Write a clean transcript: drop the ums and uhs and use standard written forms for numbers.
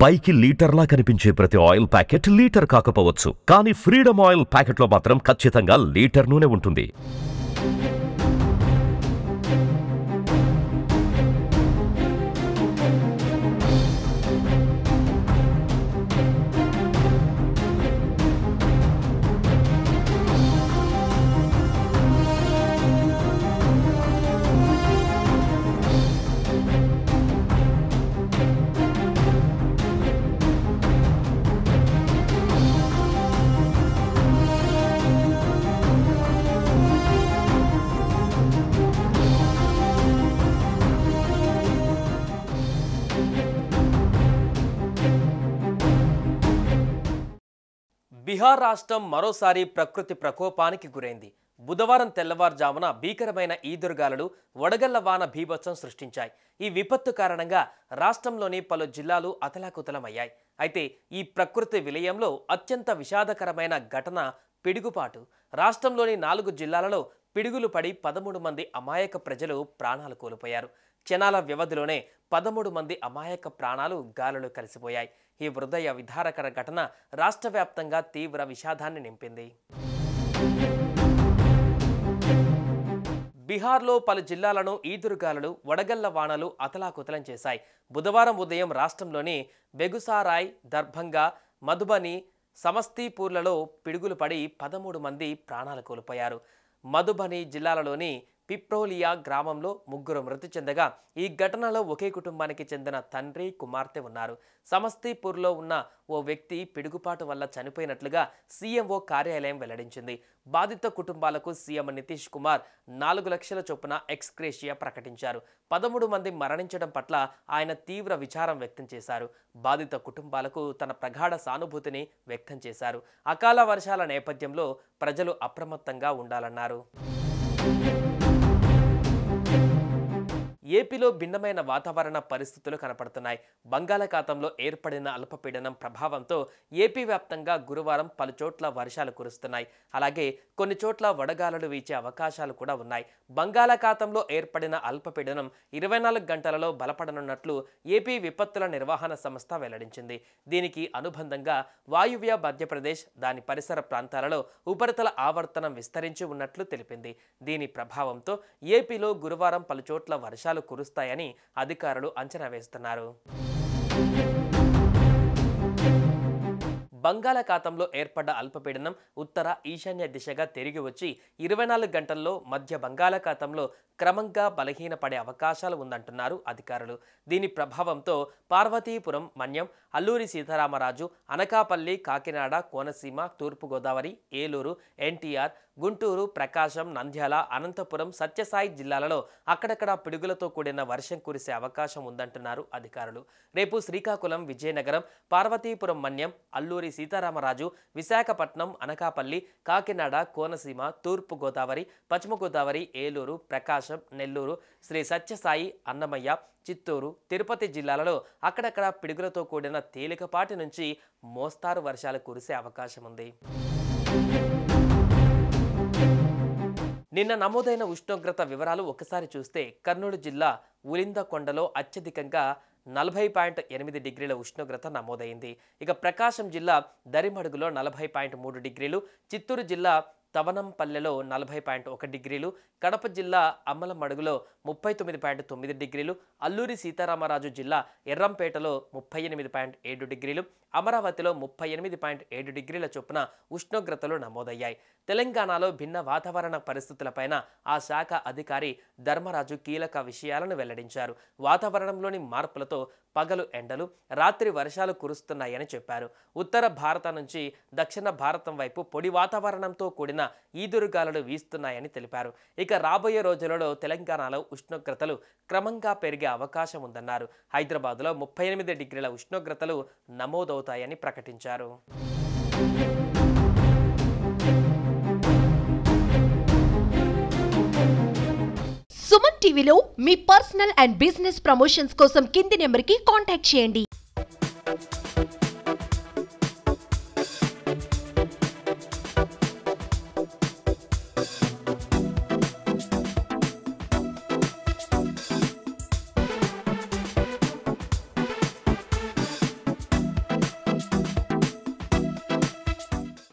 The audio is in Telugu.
పైకి లీటర్లా కనిపించే ప్రతి ఆయిల్ ప్యాకెట్ లీటర్ కాకపోవచ్చు, కానీ ఫ్రీడమ్ ఆయిల్ ప్యాకెట్లో మాత్రం ఖచ్చితంగా లీటర్ నూనె ఉంటుంది. బిహార్ రాష్ట్రం మరోసారి ప్రకృతి ప్రకోపానికి గురైంది. బుధవారం తెల్లవారుజామున భీకరమైన ఈదురుగాలులు, వడగళ్ల వాన బీభత్సం సృష్టించాయి. ఈ విపత్తు కారణంగా రాష్ట్రంలోని పలు జిల్లాలు అతలాకుతలమయ్యాయి. అయితే ఈ ప్రకృతి విలయంలో అత్యంత విషాదకరమైన ఘటన పిడుగుపాటు. రాష్ట్రంలోని 4 జిల్లాలలో పిడుగులు పడి 13 మంది అమాయక ప్రజలు ప్రాణాలు కోల్పోయారు. క్షణాల వ్యవధిలోనే 13 మంది అమాయక ప్రాణాలు గాలులు కలిసిపోయాయి. ఈ హృదయ విదారకర ఘటన రాష్ట్ర వ్యాప్తంగా తీవ్ర విషాదాన్ని నింపింది. బీహార్లో పలు జిల్లాలను ఈదురుగాలులు, వడగళ్ల వానలు అతలాకుతలం చేశాయి. బుధవారం ఉదయం రాష్ట్రంలోని బెగుసారాయ్, దర్భంగా, మధుబని, సమస్తీపూర్లలో పిడుగులు పడి 13 మంది ప్రాణాలు కోల్పోయారు. మధుబని జిల్లాలలోని పిప్రోలియా గ్రామంలో 3 మృతి చెందగా ఈ ఘటనలో ఒకే కుటుంబానికి చెందిన తండ్రి, కుమార్తె ఉన్నారు. సమస్తీపూర్లో ఉన్న ఓ వ్యక్తి పిడుగుపాటు వల్ల చనిపోయినట్లుగా సీఎంఓ కార్యాలయం వెల్లడించింది. బాధిత కుటుంబాలకు సీఎం నితీష్ కుమార్ 4 లక్షల చొప్పున ఎక్స్గ్రేషియా ప్రకటించారు. 13 మంది మరణించడం పట్ల ఆయన తీవ్ర విచారం వ్యక్తం చేశారు. బాధిత కుటుంబాలకు తన ప్రగాఢ సానుభూతిని వ్యక్తం చేశారు. అకాల వర్షాల నేపథ్యంలో ప్రజలు అప్రమత్తంగా ఉండాలన్నారు. ఏపీలో భిన్నమైన వాతావరణ పరిస్థితులు కనపడుతున్నాయి. బంగాళాఖాతంలో ఏర్పడిన అల్పపీడనం ప్రభావంతో ఏపీ వ్యాప్తంగా గురువారం పలు చోట్ల వర్షాలు కురుస్తున్నాయి. అలాగే కొన్ని చోట్ల వడగాలులు వీచే అవకాశాలు కూడా ఉన్నాయి. బంగాళాఖాతంలో ఏర్పడిన అల్పపీడనం 24 గంటలలో బలపడనున్నట్లు ఏపీ విపత్తుల నిర్వహణ సంస్థ వెల్లడించింది. దీనికి అనుబంధంగా వాయువ్య మధ్యప్రదేశ్, దాని పరిసర ప్రాంతాలలో ఉపరితల ఆవర్తనం విస్తరించి ఉన్నట్లు తెలిపింది. దీని ప్రభావంతో ఏపీలో గురువారం పలు చోట్ల వర్షాలు కురుస్తాయని అధికారులు అంచనా వేస్తున్నారు. బంగాళాఖాతంలో ఏర్పడ్డ అల్పపీడనం ఉత్తర ఈశాన్య దిశగా తిరిగి వచ్చి 24 గంటల్లో మధ్య బంగాళాఖాతంలో క్రమంగా బలహీనపడే అవకాశాలు ఉందంటున్నారు అధికారులు. దీని ప్రభావంతో పార్వతీపురం, మన్యం, అల్లూరి సీతారామరాజు, అనకాపల్లి, కాకినాడ, కోనసీమ, తూర్పుగోదావరి, ఏలూరు, ఎన్టీఆర్, గుంటూరు, ప్రకాశం, నంద్యాల, అనంతపురం, సత్యసాయి జిల్లాలలో అక్కడక్కడ పిడుగులతో కూడిన వర్షం కురిసే అవకాశం ఉందంటున్నారు అధికారులు. రేపు శ్రీకాకుళం, విజయనగరం, పార్వతీపురం, మన్యం, అల్లూరి సీతారామరాజు, విశాఖపట్నం, అనకాపల్లి, కాకినాడ, కోనసీమ, తూర్పుగోదావరి, పశ్చిమ గోదావరి, ఏలూరు, ప్రకాశం, నెల్లూరు, శ్రీ సత్యసాయి, అన్నమయ్య, చిత్తూరు, తిరుపతి జిల్లాలలో అక్కడక్కడ పిడుగులతో కూడిన తేలికపాటి నుంచి మోస్తారు వర్షాలు కురిసే అవకాశం ఉంది. నిన్న నమోదైన ఉష్ణోగ్రత వివరాలు ఒకసారి చూస్తే కర్నూలు జిల్లా ఉలిందకొండలో అత్యధికంగా 40.8 డిగ్రీల ఉష్ణోగ్రత నమోదైంది. ఇక ప్రకాశం జిల్లా దరిమడుగులో 40.3 డిగ్రీలు, చిత్తూరు జిల్లా తవనంపల్లెలో 40.1 డిగ్రీలు, కడప జిల్లా అమ్మలమడుగులో 39.9 డిగ్రీలు, అల్లూరి సీతారామరాజు జిల్లా ఎర్రంపేటలో 38.7 డిగ్రీలు, అమరావతిలో 38.7 డిగ్రీల చొప్పున ఉష్ణోగ్రతలు నమోదయ్యాయి. తెలంగాణలో భిన్న వాతావరణ పరిస్థితులపైన ఆ శాఖ అధికారి ధర్మరాజు కీలక విషయాలను వెల్లడించారు. వాతావరణంలోని మార్పులతో పగలు ఎండలు, రాత్రి వర్షాలు కురుస్తున్నాయని చెప్పారు. ఉత్తర భారత నుంచి దక్షిణ భారతం వైపు పొడి వాతావరణంతో కూడిన ఈదురుగాలులు వీస్తున్నాయని తెలిపారు. ఇక రాబోయే రోజులలో తెలంగాణలో ఉష్ణోగ్రతలు క్రమంగా పెరిగే అవకాశం ఉందన్నారు. హైదరాబాద్లో 38 డిగ్రీల ఉష్ణోగ్రతలు నమోదవుతాయని ప్రకటించారు. సుమన్ టీవీలో మీ పర్సనల్ అండ్ బిజినెస్ ప్రమోషన్స్ కోసం కింది నెంబర్కి కాంటాక్ట్ చేయండి.